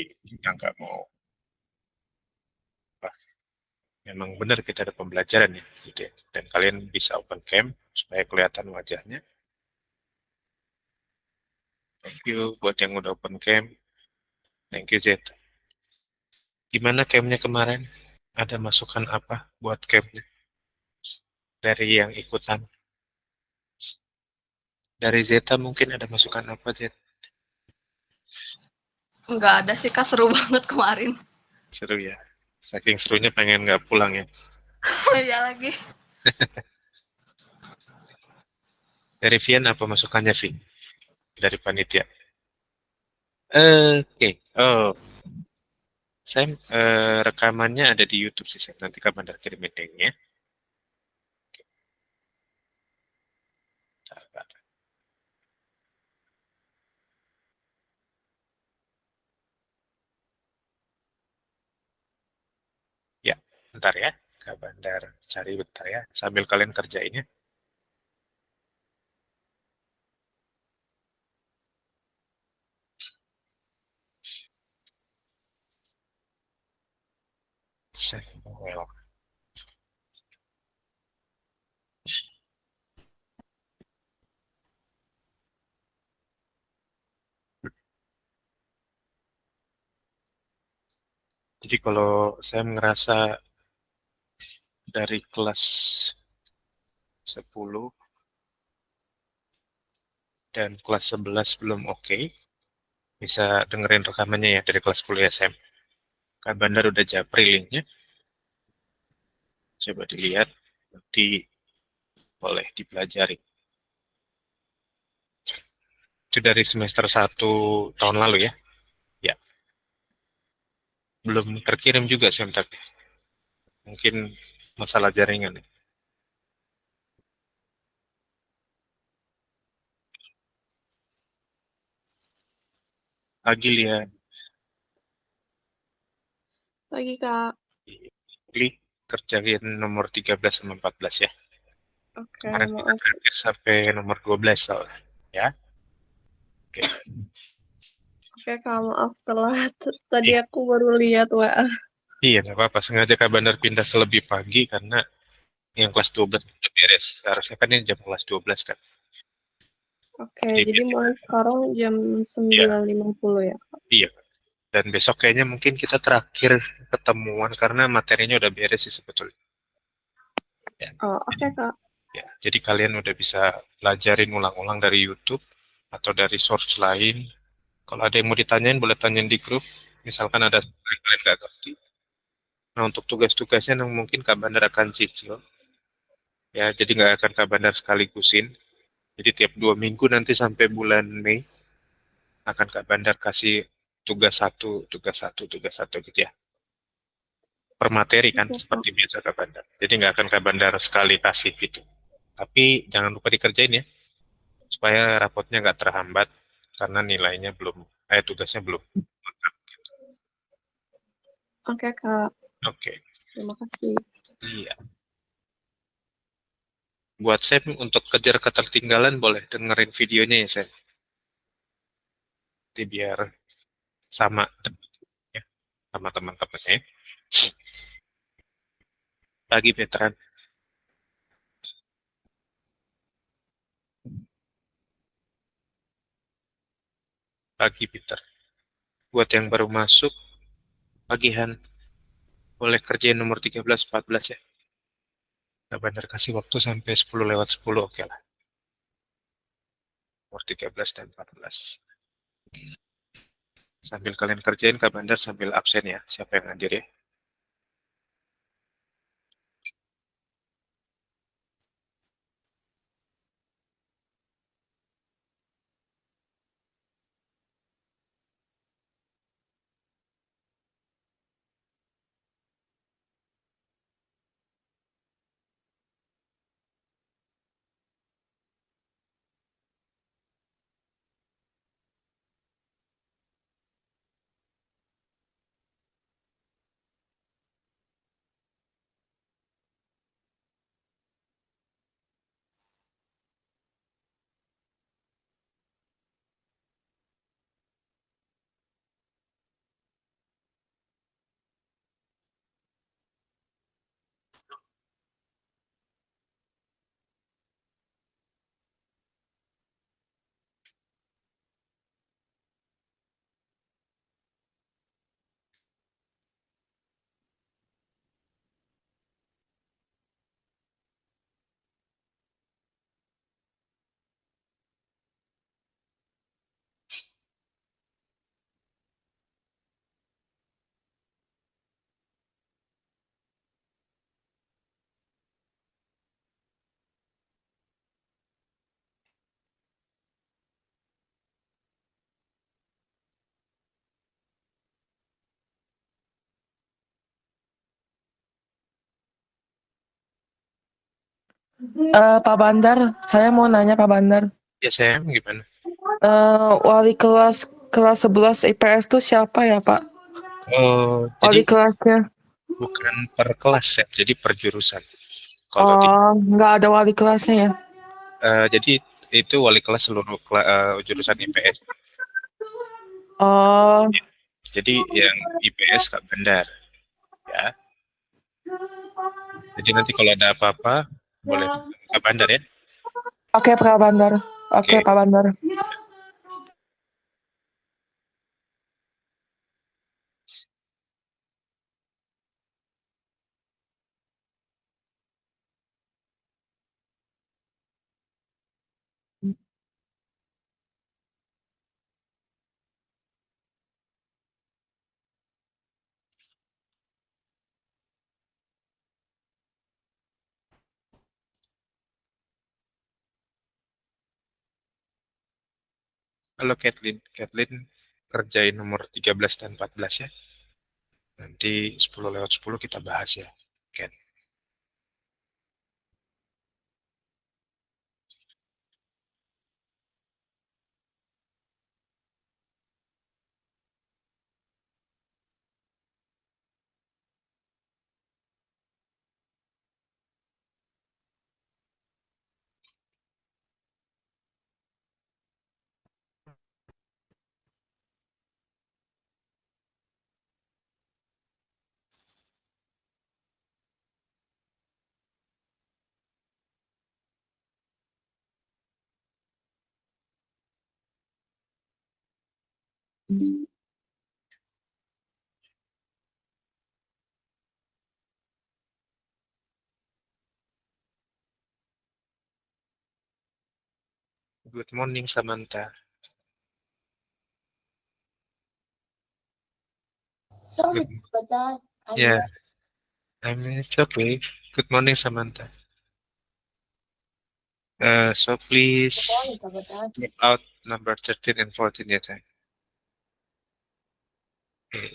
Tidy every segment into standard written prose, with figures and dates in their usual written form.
Jadi kita nggak mau, wah, memang benar kita ada pembelajaran ya, gitu ya. Dan kalian bisa open cam supaya kelihatan wajahnya. Thank you buat yang udah open cam. Thank you Z. Gimana camnya kemarin? Ada masukan apa buat camnya dari yang ikutan? Dari Zeta mungkin ada masukan apa Z? Nggak ada sih Kak, seru banget kemarin. Seru ya. Saking serunya pengen nggak pulang ya. Iya lagi. Dari Vian apa masukannya Vi? Dari panitia. Oke. Oh, saya rekamannya ada di YouTube sih. Sam. Nanti kapan ada kirimin linknya. Ya, bentar ya. Kak Bandar cari bentar ya. Sambil kalian kerjainnya. Well. Jadi kalau saya ngerasa dari kelas 10 dan kelas 11 belum oke, bisa dengerin rekamannya ya dari kelas 10 SM. Kak Bandar udah japri linknya. Coba dilihat. Nanti boleh dipelajari. Itu dari semester 1 tahun lalu ya. Ya, belum terkirim juga sih, tapi mungkin masalah jaringan. Agil ya, Lagi Kak. klik kerjain nomor 13 sama 14 ya. Oke, Kemarin kita maaf. terakhir sampai nomor 12 soalnya. Ya, oke. Oke Kak, maaf telat. Tadi Iya, aku baru lihat WA. iya nggak apa-apa. Sengaja Kak Bandar pindah ke lebih pagi karena yang kelas 12 udah beres. Harusnya kan ini jam kelas 12 kan. Oke, Jadi jadi mulai sekarang jam iya, 9.50 ya. iya. Dan besok kayaknya mungkin kita terakhir ketemuan karena materinya udah beres sih sebetulnya. Ya. Oh, oke Kak. Ya, jadi kalian udah bisa pelajarin ulang-ulang dari YouTube atau dari source lain. Kalau ada yang mau ditanyain, boleh tanyain di grup. Misalkan ada yang kalian nggak ngerti. Nah, untuk tugas-tugasnya yang mungkin Kak Bandar akan cicil. Ya, jadi nggak akan Kak Bandar sekaligusin. Jadi tiap 2 minggu nanti sampai bulan Mei akan Kak Bandar kasih tugas satu, tugas satu gitu ya. Per materi kan, Oke Kak. seperti biasa Kak Bandar. Jadi nggak akan Kak Bandar sekali kasih gitu. Tapi jangan lupa dikerjain ya. Supaya rapotnya nggak terhambat karena nilainya belum, tugasnya belum lengkap. Oke Kak. Oke, Terima kasih. iya. Buat Sam untuk kejar ketertinggalan boleh dengerin videonya ya Sam. Jadi biar sama ya, sama teman-temannya. Lagi veteran, lagi Peter. Buat yang baru masuk, pagihan boleh kerjain nomor 13, 14 ya. Nggak benar kasih waktu sampai 10 lewat 10, oke lah. Nomor 13 dan 14. Sambil kalian kerjain, Kak Bandar sambil absen ya. Siapa yang ngajar ya? Pak Bandar, saya mau nanya Pak Bandar. Ya saya gimana? Wali kelas 11 IPS itu siapa ya Pak? Oh, Wali jadi kelasnya? bukan per kelas ya, jadi per jurusan. Kalau di Oh, nggak ada wali kelasnya ya? jadi itu wali kelas seluruh jurusan IPS. Oh, Jadi yang IPS Kak Bandar ya. Jadi nanti kalau ada apa-apa boleh Kak Bandar ya. oke Pak Bandar. Oke Oke. Pak Bandar. Halo Kathleen. Kathleen kerjain nomor 13 dan 14 ya. Nanti 10 lewat 10 kita bahas ya. Oke. Good morning Samantha. Sorry Good, about that. yeah, it's okay. Good morning Samantha. So please Morning about that. check out number 13 and 14 ya, Ceng. Oke.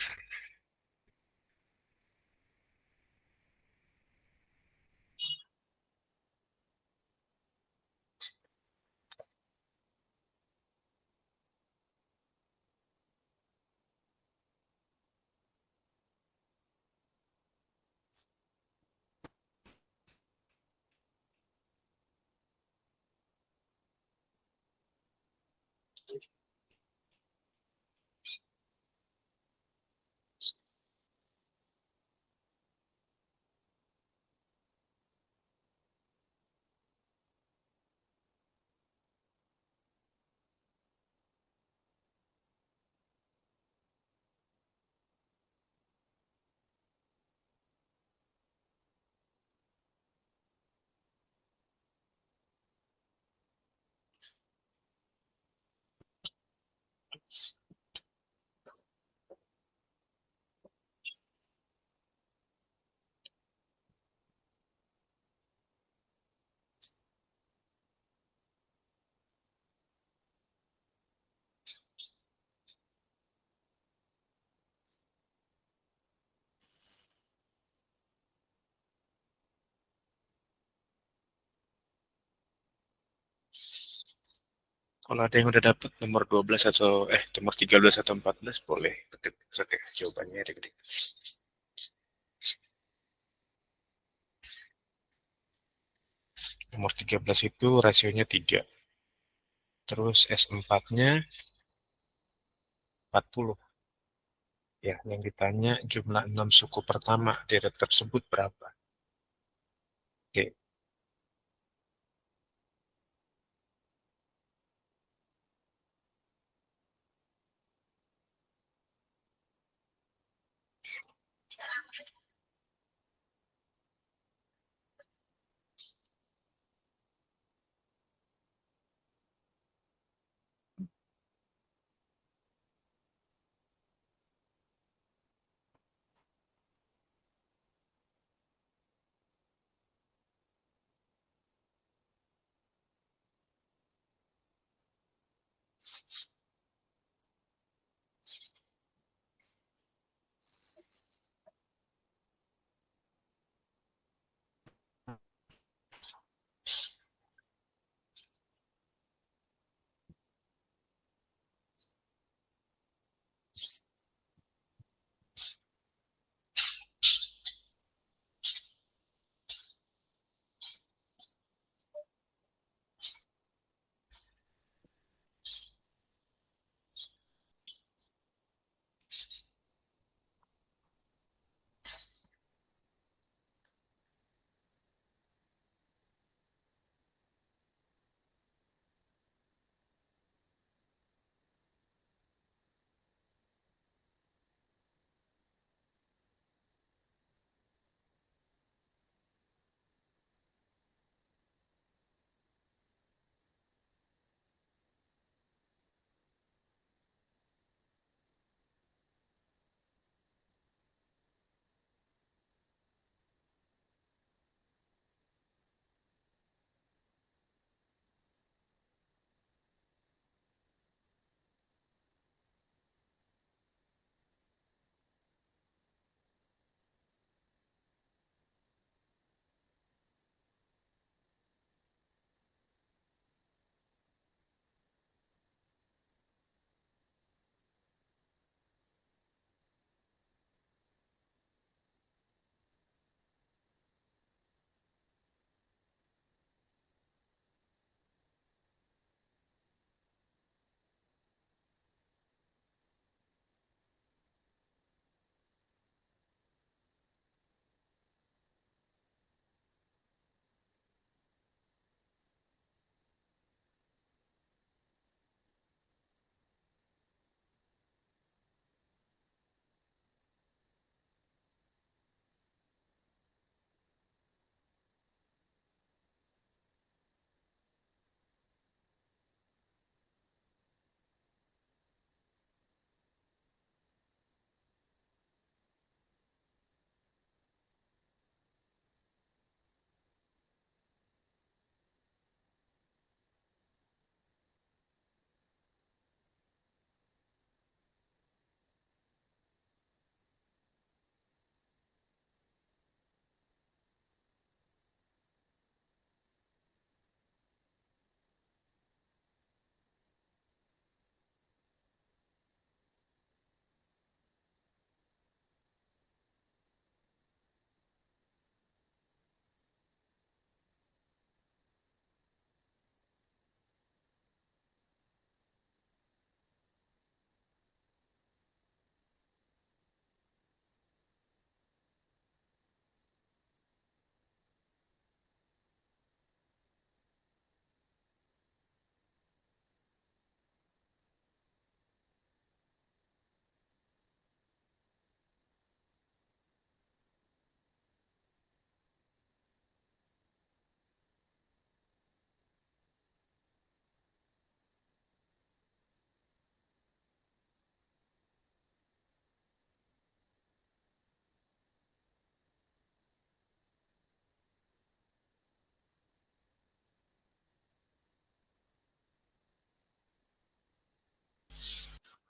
Kalau ada yang udah dapat nomor 12 atau nomor 13 atau 14 boleh ketik jawabannya ya, Dik. Nomor 13 itu rasionya 3. Terus S4-nya 40. Ya, yang ditanya jumlah 6 suku pertama di red tersebut berapa? Oke.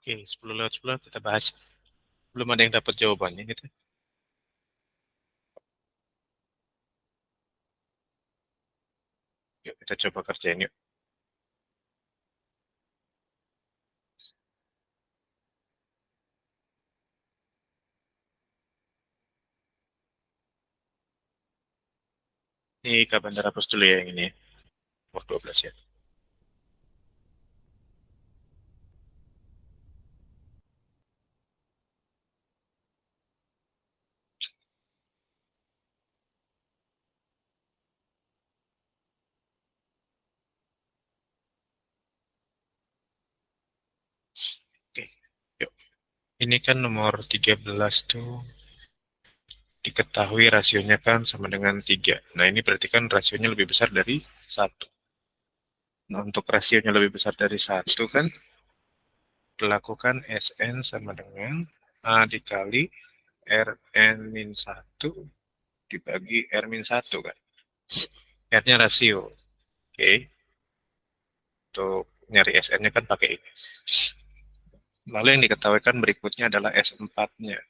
Oke, 10/10 kita bahas. Belum ada yang dapat jawabannya gitu. Yuk kita coba kerjain yuk. Ini Kak Bandar hapus dulu ya yang ini. Nomor 12 ya. Oke, yuk. Ini kan nomor 13 tuh diketahui rasionya kan sama dengan 3. Nah, ini berarti kan rasionya lebih besar dari 1. Nah, untuk rasionya lebih besar dari 1 kan, lakukan Sn sama dengan A dikali Rn-1 dibagi R-1 kan. R-nya rasio. Oke, untuk nyari Sn-nya kan pakai ini. Lalu yang diketahuikan berikutnya adalah S4-nya.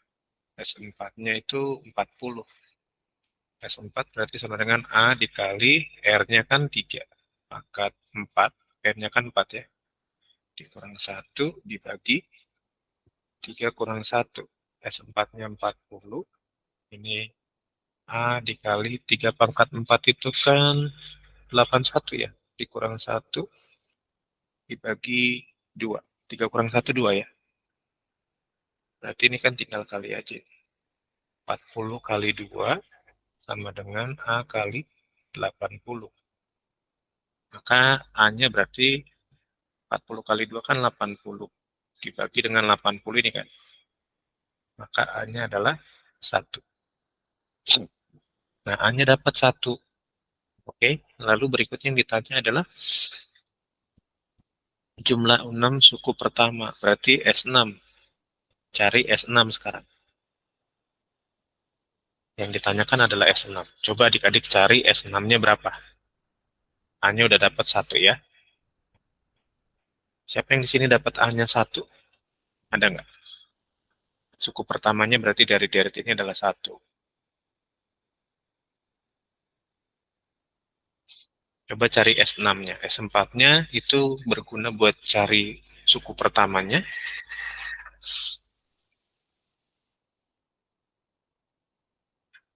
S4-nya itu 40. S4 berarti sama dengan A dikali R-nya kan 3. Pangkat 4, R-nya kan 4 ya. Dikurang 1 dibagi 3 kurang 1. S4-nya 40. Ini A dikali 3 pangkat 4 itu kan 81 ya. Dikurang 1 dibagi 2. 3 kurang 1, 2 ya. Berarti ini kan tinggal kali aja. 40 kali 2 sama dengan A kali 80. Maka A-nya berarti 40 kali 2 kan 80. Dibagi dengan 80 ini kan. Maka A-nya adalah 1. Nah, A-nya dapat 1. Oke, lalu berikutnya yang ditanya adalah jumlah 6 suku pertama. Berarti S6. Cari S6 sekarang. Yang ditanyakan adalah S6. Coba adik-adik cari S6-nya berapa. A-nya udah dapat 1 ya. Siapa yang di sini dapat A-nya 1? Ada nggak? Suku pertamanya berarti dari deret ini adalah 1. Coba cari S6-nya. S4-nya itu berguna buat cari suku pertamanya.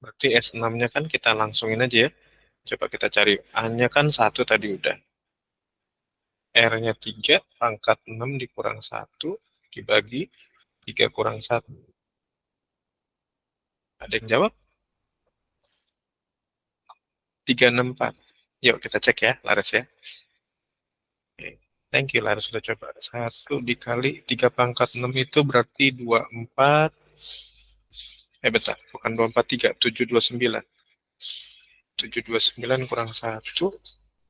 Berarti S6-nya kan kita langsungin aja ya. Coba kita cari. A-nya kan 1 tadi udah. R-nya 3, pangkat 6 dikurang 1, dibagi 3 kurang 1. Ada yang jawab? 364. Yuk kita cek ya, Laras ya. Oke. Thank you, Laras sudah coba. 1 dikali 3 pangkat 6 itu berarti 24. Bentar, bukan 243, 729. 729 kurang 1,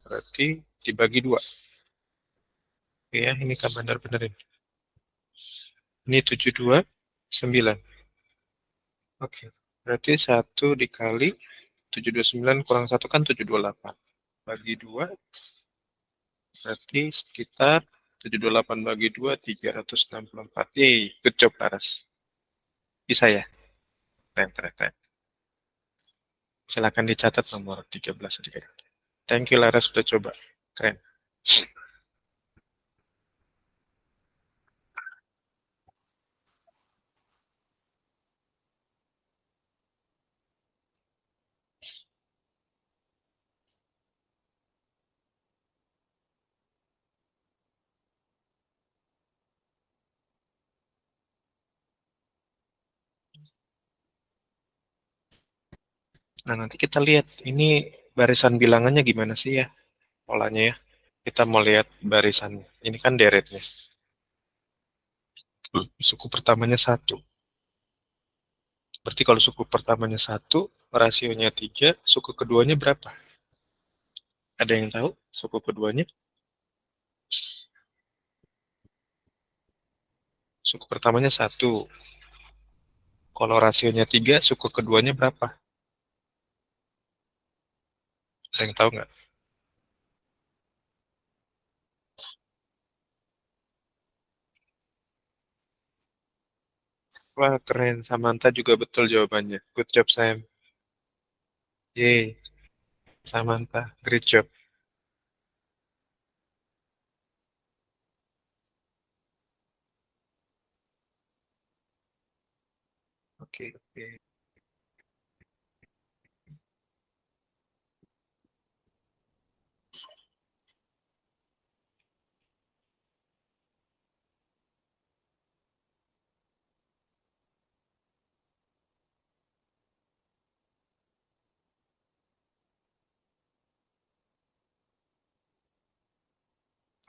berarti dibagi 2. Oke ya, ini kan benar-benarin. Ini 729. Oke, berarti 1 dikali 729 kurang 1 kan 728. Bagi 2, berarti sekitar 728 bagi 2, 364. Yeay, good job, Laras. Bisa ya? Keren, keren, keren. Silakan dicatat nomor 13 sedikit. Thank you, Laras, sudah coba. Keren. Nah, nanti kita lihat ini barisan bilangannya gimana sih ya polanya ya. Kita mau lihat barisan. Ini kan deretnya. Suku pertamanya 1. Berarti kalau suku pertamanya 1, rasionya 3, suku keduanya berapa? Ada yang tahu suku keduanya? Suku pertamanya 1. Kalau rasionya 3, suku keduanya berapa? Ada yang tahu nggak? Wah, keren. Samantha juga betul jawabannya. Good job, Sam. Yeay, Samantha. Great job. Oke, oke.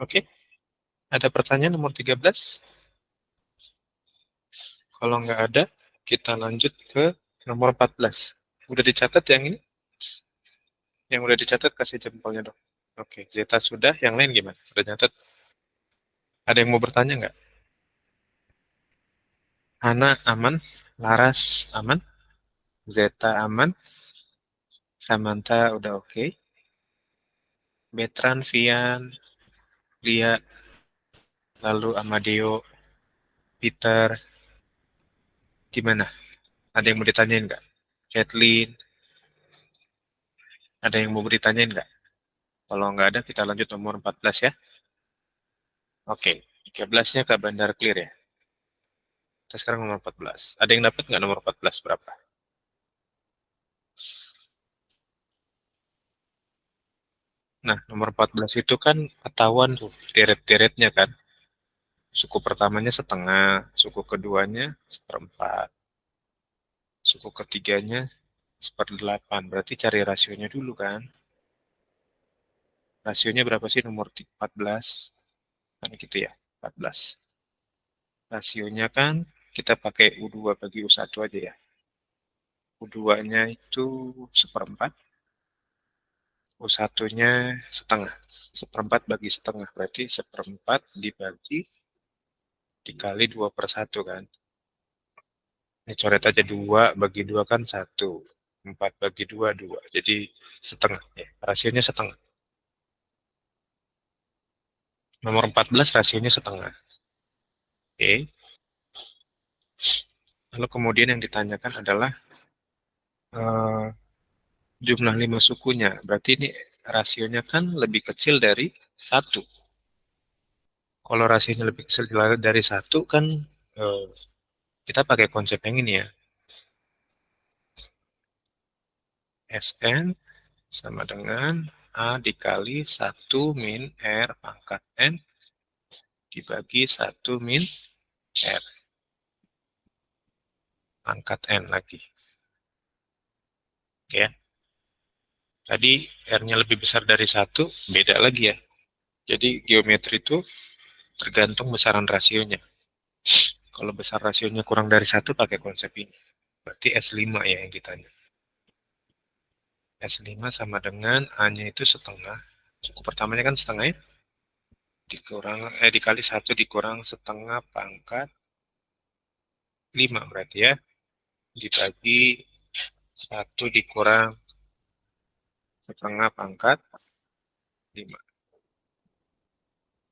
Oke, ada pertanyaan nomor 13? Kalau nggak ada, kita lanjut ke nomor 14. Udah dicatat yang ini? Yang udah dicatat kasih jempolnya dong. Oke, Zeta sudah. Yang lain gimana? Sudah nyatat? Ada yang mau bertanya nggak? Hana aman? Laras aman? Zeta aman? Samantha udah oke? Betran, Vian, Lia, lalu Amadeo, Peter, gimana? Ada yang mau ditanyain nggak? Kathleen, ada yang mau ditanyain nggak? Kalau nggak ada, kita lanjut nomor 14 ya. Oke, 13-nya ke Bandar Clear ya. Kita sekarang nomor 14. Ada yang dapat nggak nomor 14 berapa? Nah, nomor 14 itu kan ketahuan tuh deret-deretnya kan. Suku pertamanya setengah, suku keduanya seperempat, suku ketiganya seperdelapan. Berarti cari rasionya dulu kan. Rasionya berapa sih nomor 14? Kan gitu ya, 14. Rasionya kan kita pakai U2 bagi U1 aja ya. U2-nya itu seperempat, U1-nya setengah. Seperempat bagi setengah, berarti seperempat dibagi dikali 2/1 kan. Ini coret aja 2 bagi 2 kan 1. 4 bagi 2, 2. Jadi setengah. Ya. Rasionya setengah. Nomor 14 rasionya setengah. Oke. Lalu kemudian yang ditanyakan adalah eh, jumlah 5 sukunya. Berarti ini rasionya kan lebih kecil dari 1. Kalau rasionya lebih kecil dari 1 kan eh, kita pakai konsep yang ini ya. Sn sama dengan A dikali 1 min R pangkat N dibagi 1 min R pangkat N lagi. Oke ya. Tadi R-nya lebih besar dari 1, beda lagi ya. Jadi geometri itu tergantung besaran rasionya. Kalau besar rasionya kurang dari 1 pakai konsep ini. Berarti S5 ya yang ditanya. S5 sama dengan A-nya itu setengah. Suku pertamanya kan setengah ya. Dikali 1 dikurang setengah pangkat 5 berarti ya. Dibagi 1 dikurang setengah pangkat 5.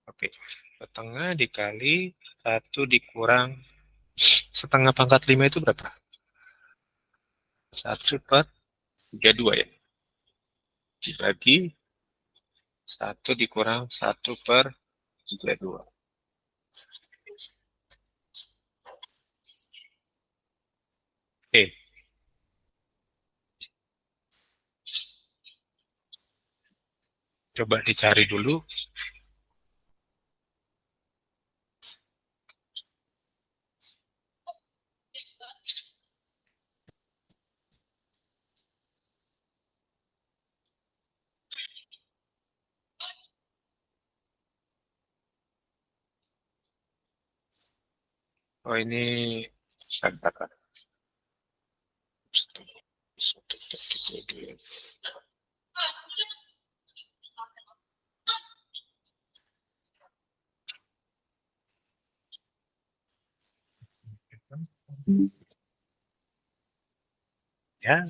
Oke. Setengah dikali 1 dikurang setengah pangkat 5 itu berapa? 1/32 ya. Dibagi 1 dikurang 1/32. Oke. Coba dicari dulu. Oh ini katakan. Ya,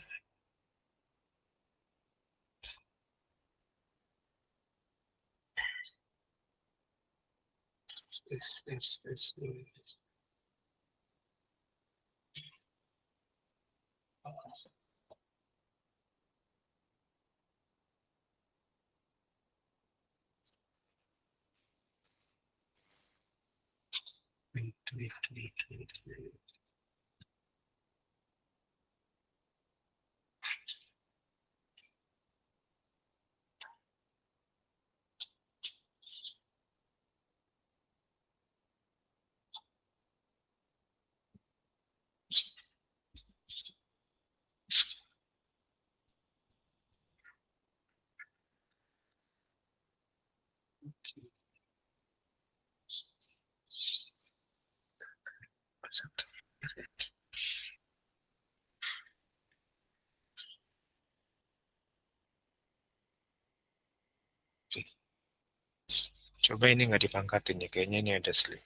Coba ini nggak dipangkatin ya, kayaknya ini ada slip.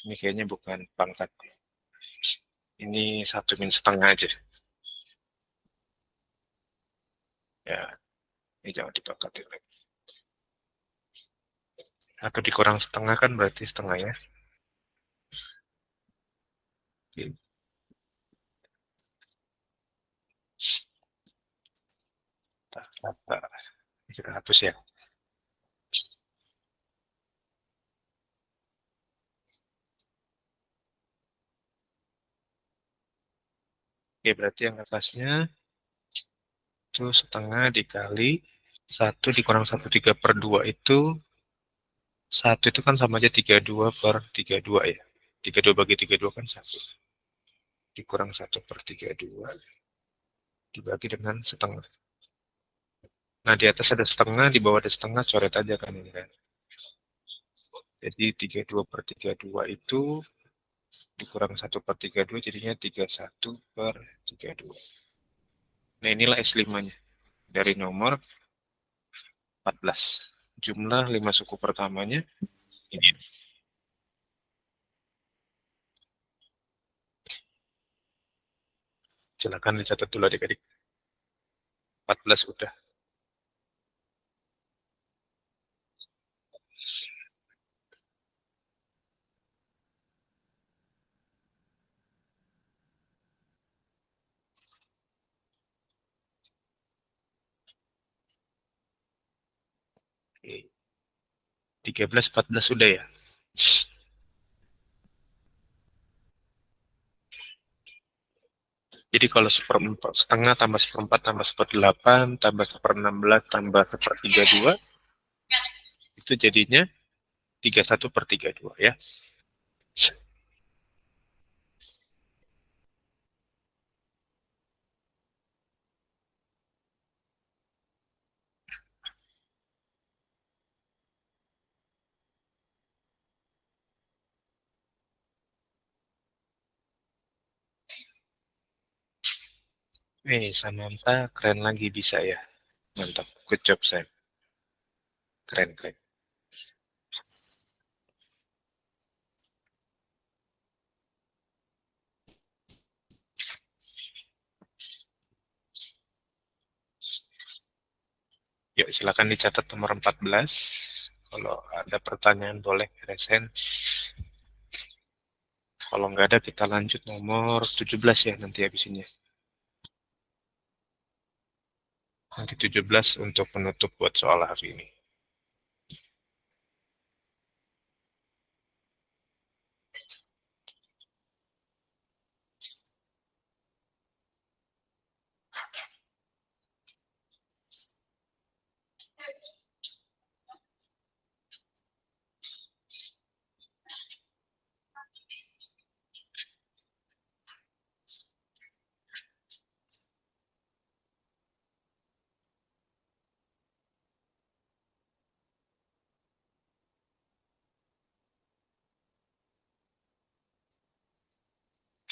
Ini kayaknya bukan pangkat. Ini 1 min setengah aja. Ya, ini jangan dipangkatin lagi. Atau dikurang setengah kan berarti setengah ya. Oke. Kita hapus ya. Oke, berarti yang atasnya itu setengah dikali 1 dikurang 1/3/2 itu 1 itu kan sama aja 32/32 ya. 32 bagi 32 kan 1. Dikurang 1/32 dibagi dengan setengah. Nah, di atas ada setengah, di bawah ada setengah, coret aja kan ini kan. Jadi 32/32 itu dikurang 1/32 jadinya 31/32. Nah, inilah S5-nya. Dari nomor 14. Jumlah 5 suku pertamanya ini. Silakan dicatat dulu adik-adik. 14 udah. Oke. 13, 14 sudah ya. Jadi kalau setengah tambah 1/4 tambah 1/8 tambah 1/16 tambah 1/32 itu jadinya 31/32 ya. Samantha keren lagi bisa ya. Mantap, good job Sam. Keren, keren. Yuk silakan dicatat nomor 14. Kalau ada pertanyaan boleh resen. Kalau nggak ada kita lanjut nomor 17 ya nanti habis ini. Nanti 17 untuk penutup buat soal hari ini.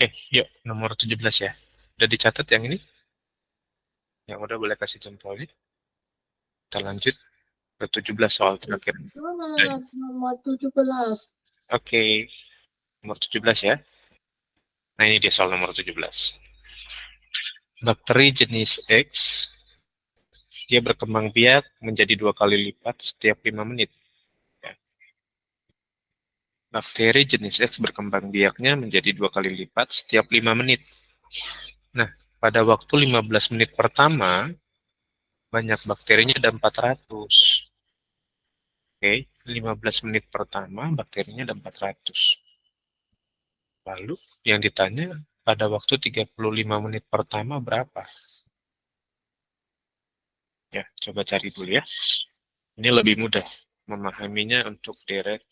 Oke, yuk nomor 17 ya. Udah dicatat yang ini? Yang udah boleh kasih jempolnya. Kita lanjut ke 17 soal terakhir. Nomor 17. Oke, nomor 17 ya. Nah ini dia soal nomor 17. Bakteri jenis X, dia berkembang biak menjadi 2 kali lipat setiap 5 menit. Ya. Bakteri jenis X berkembang biaknya menjadi 2 kali lipat setiap 5 menit. Nah, pada waktu 15 menit pertama, banyak bakterinya ada 400. Oke, 15 menit pertama bakterinya ada 400. Lalu yang ditanya pada waktu 35 menit pertama berapa? Ya, coba cari dulu ya. Ini lebih mudah memahaminya untuk deret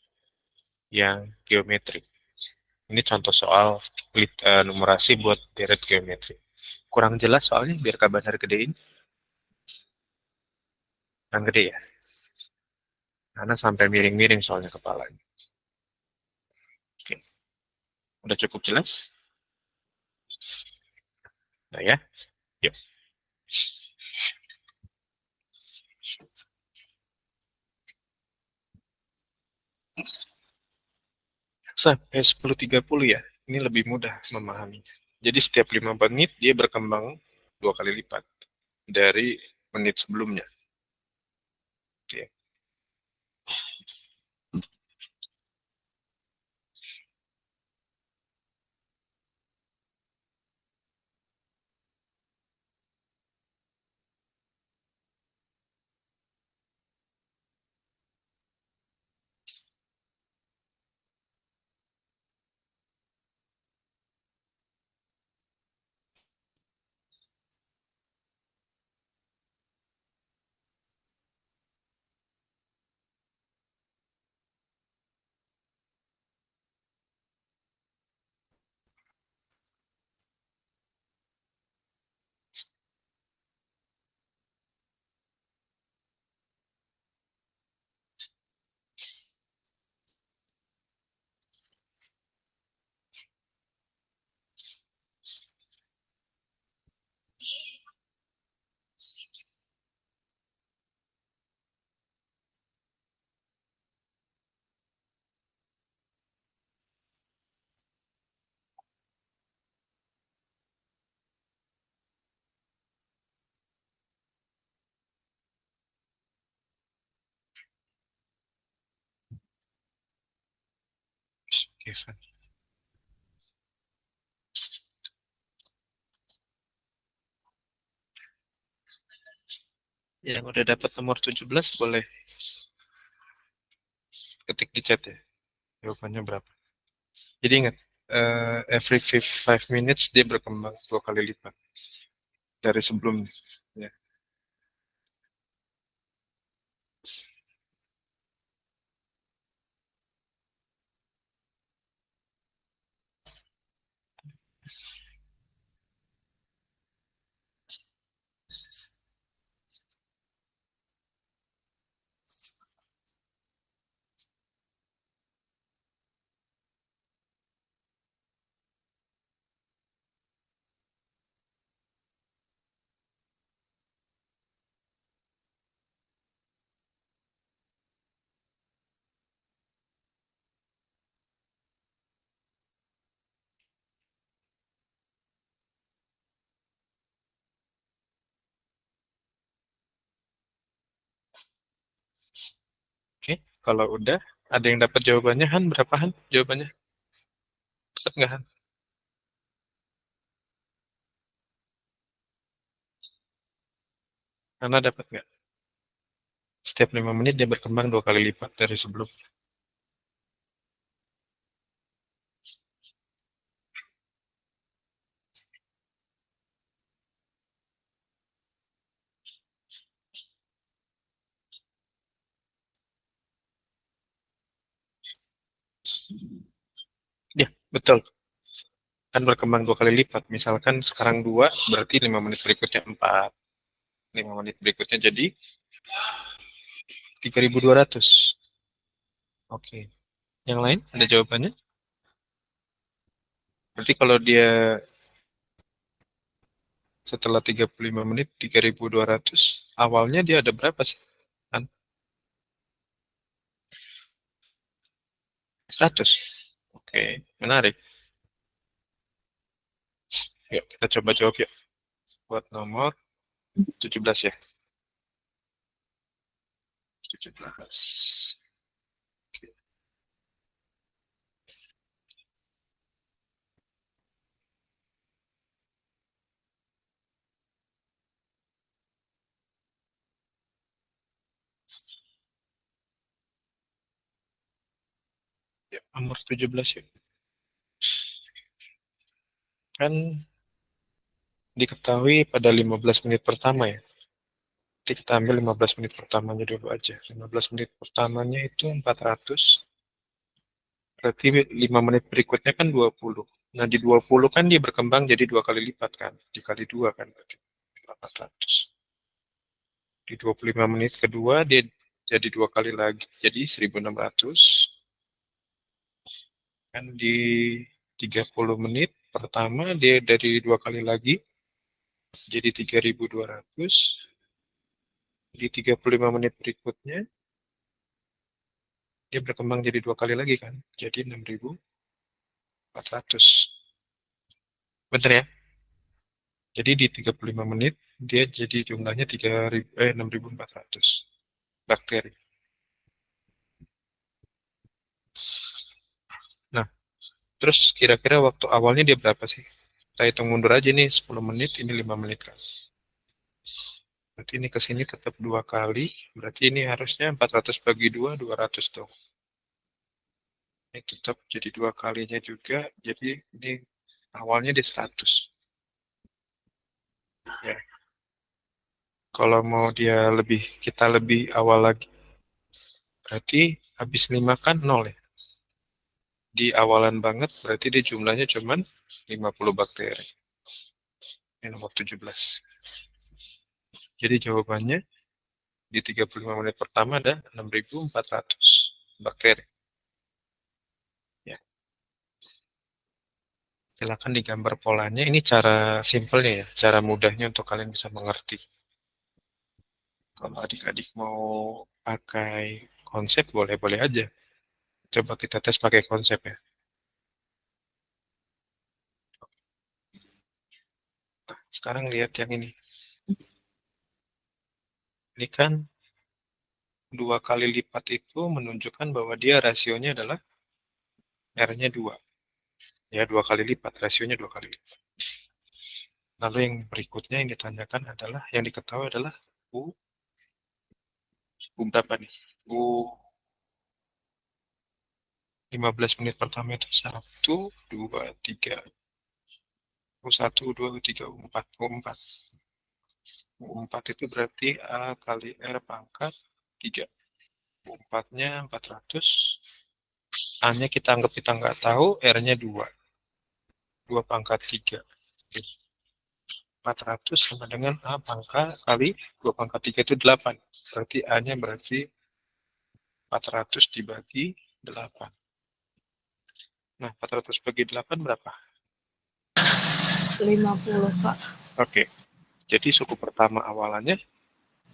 yang geometrik. Ini contoh soal numerasi buat deret geometrik. Kurang jelas soalnya, biar kabar gedein. Yang gede ya. Karena sampai miring-miring soalnya kepalanya. Oke. Udah cukup jelas? Nah ya, yuk. Sampai 10.30 ya, ini lebih mudah memahaminya. Jadi setiap 5 menit dia berkembang 2 kali lipat dari menit sebelumnya. Oke. Oke, Van. Yang udah dapat nomor 17 boleh ketik di chat ya. Jawabannya berapa? Jadi ingat, every 5 minutes dia berkembang 2 kali lipat dari sebelumnya. Ya. Oke, kalau udah ada yang dapat jawabannya, Han, berapa Han jawabannya? Dapat nggak Han? Karena dapat nggak? Setiap 5 menit dia berkembang 2 kali lipat dari sebelum. Ya, betul. Kan berkembang 2 kali lipat. Misalkan sekarang 2, berarti 5 menit berikutnya 4. 5 menit berikutnya jadi 3.200. Oke. Yang lain ada jawabannya? Berarti kalau dia setelah 35 menit 3.200, awalnya dia ada berapa sih? Kan 100. Oke, menarik. Yuk, kita coba jawab yuk. Buat nomor 17 ya. 17. Oke. Ya, nomor 17 ya. Kan diketahui pada 15 menit pertama ya. Jadi kita ambil 15 menit pertamanya dulu aja. 15 menit pertamanya itu 400. Berarti 5 menit berikutnya kan 20. Nah, di 20 kan dia berkembang jadi 2 kali lipat kan. Dikali 2 kan berarti 400. Di 25 menit kedua dia jadi 2 kali lagi. Jadi 1600. Kan di 30 menit pertama dia dari 2 kali lagi. Jadi 3200. Di 35 menit berikutnya dia berkembang jadi 2 kali lagi kan. Jadi 6400. Bener ya? Jadi di 35 menit dia jadi jumlahnya 6400 bakteri. Nah, terus kira-kira waktu awalnya dia berapa sih? Kita hitung mundur aja nih 10 menit, ini 5 menit kan. Berarti ini ke sini tetap 2 kali, berarti ini harusnya 400 bagi 2, 200 dong. Ini tetap jadi 2 kalinya juga, jadi ini awalnya di 100. Ya. Kalau mau dia kita lebih awal lagi, berarti habis 5 kan 0 ya. Di awalan banget berarti dia jumlahnya cuman 50 bakteri. Ini nomor 17. Jadi jawabannya di 35 menit pertama ada 6.400 bakteri. Ya. Silakan digambar polanya. Ini cara simpelnya ya, cara mudahnya untuk kalian bisa mengerti. Kalau adik-adik mau pakai konsep boleh-boleh aja. Coba kita tes pakai konsep ya. Nah, sekarang lihat yang ini. Ini kan 2 kali lipat itu menunjukkan bahwa dia rasionya adalah R-nya 2. Ya, 2 kali lipat. Rasionya 2 kali lipat. Lalu yang berikutnya yang ditanyakan adalah, yang diketahui adalah U berapa nih? U 15 menit pertama itu 1, 2, 3. U1, 2, U3, U4. U4. U4 itu berarti A kali R pangkat 3. U4-nya 400. A-nya kita anggap kita nggak tahu, R-nya 2. 2 pangkat 3. 400 sama dengan A pangkat kali 2 pangkat 3 itu 8. Berarti A-nya berarti 400 dibagi 8. Nah, 400 bagi 8 berapa? 50, Kak. Oke. Jadi suku pertama awalannya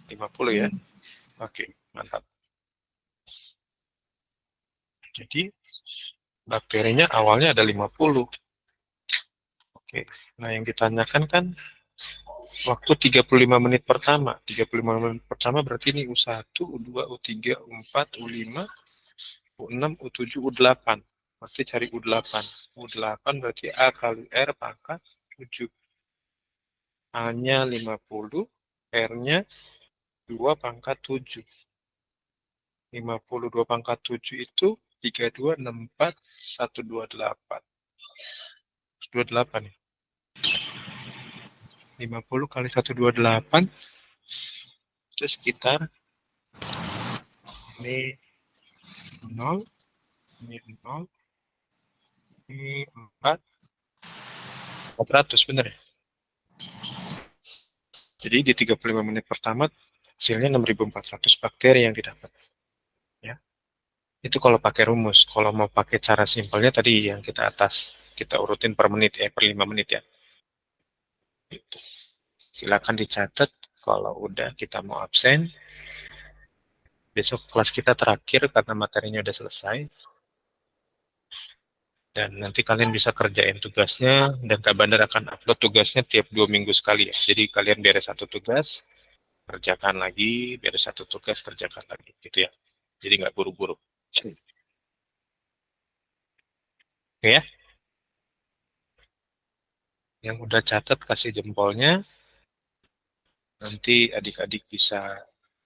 50 ya. Oke, mantap. Jadi bakterinya awalnya ada 50. Oke. Nah, yang ditanyakan kan waktu 35 menit pertama. 35 menit pertama berarti ini U1, U2, U3, U4, U5, U6, U7, U8. Berarti cari U8. U8 berarti A kali R pangkat 7. A-nya 50, R-nya 2 pangkat 7. 52 pangkat 7 itu 3264 128. 28 ya. 50 kali 128 itu sekitar ini 0, ini 0, ini 4, 400 bener ya. Jadi di 35 menit pertama hasilnya 6400 bakteri yang didapat. Ya. Itu kalau pakai rumus. Kalau mau pakai cara simpelnya tadi yang kita atas, kita urutin per menit ya, per 5 menit ya. Gitu. Silakan dicatat kalau udah kita mau absen. Besok kelas kita terakhir karena materinya udah selesai. Dan nanti kalian bisa kerjain tugasnya dan Kak Bandar akan upload tugasnya tiap 2 minggu sekali ya. Jadi kalian beres satu tugas, kerjakan lagi, beres satu tugas, kerjakan lagi gitu ya. Jadi nggak buru-buru. Oke ya. Yang udah catat kasih jempolnya. Nanti adik-adik bisa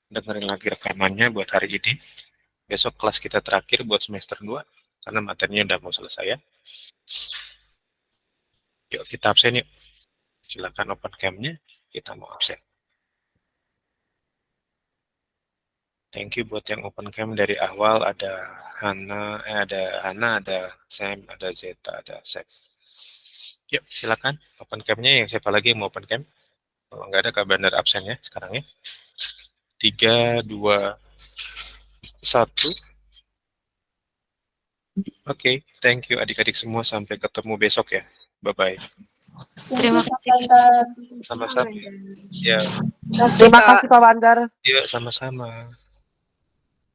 dengerin lagi rekamannya buat hari ini. Besok kelas kita terakhir buat semester 2. karena materinya udah mau selesai ya. Yuk kita absen yuk. Silakan open cam-nya, kita mau absen. Thank you buat yang open cam dari awal. Ada Hana, ada Sam, ada Zeta, ada Seth. Yuk silakan open cam-nya. Yang siapa lagi yang mau open cam? Kalau nggak ada kabar absen ya sekarang ya. 3, 2, 1. Oke, thank you adik-adik semua. Sampai ketemu besok ya. Bye-bye. Terima kasih. Sama-sama. Ya, Terima kasih Pak Bandar. yuk sama-sama.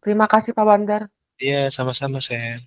Terima kasih Pak Bandar. Iya, sama-sama, Sen.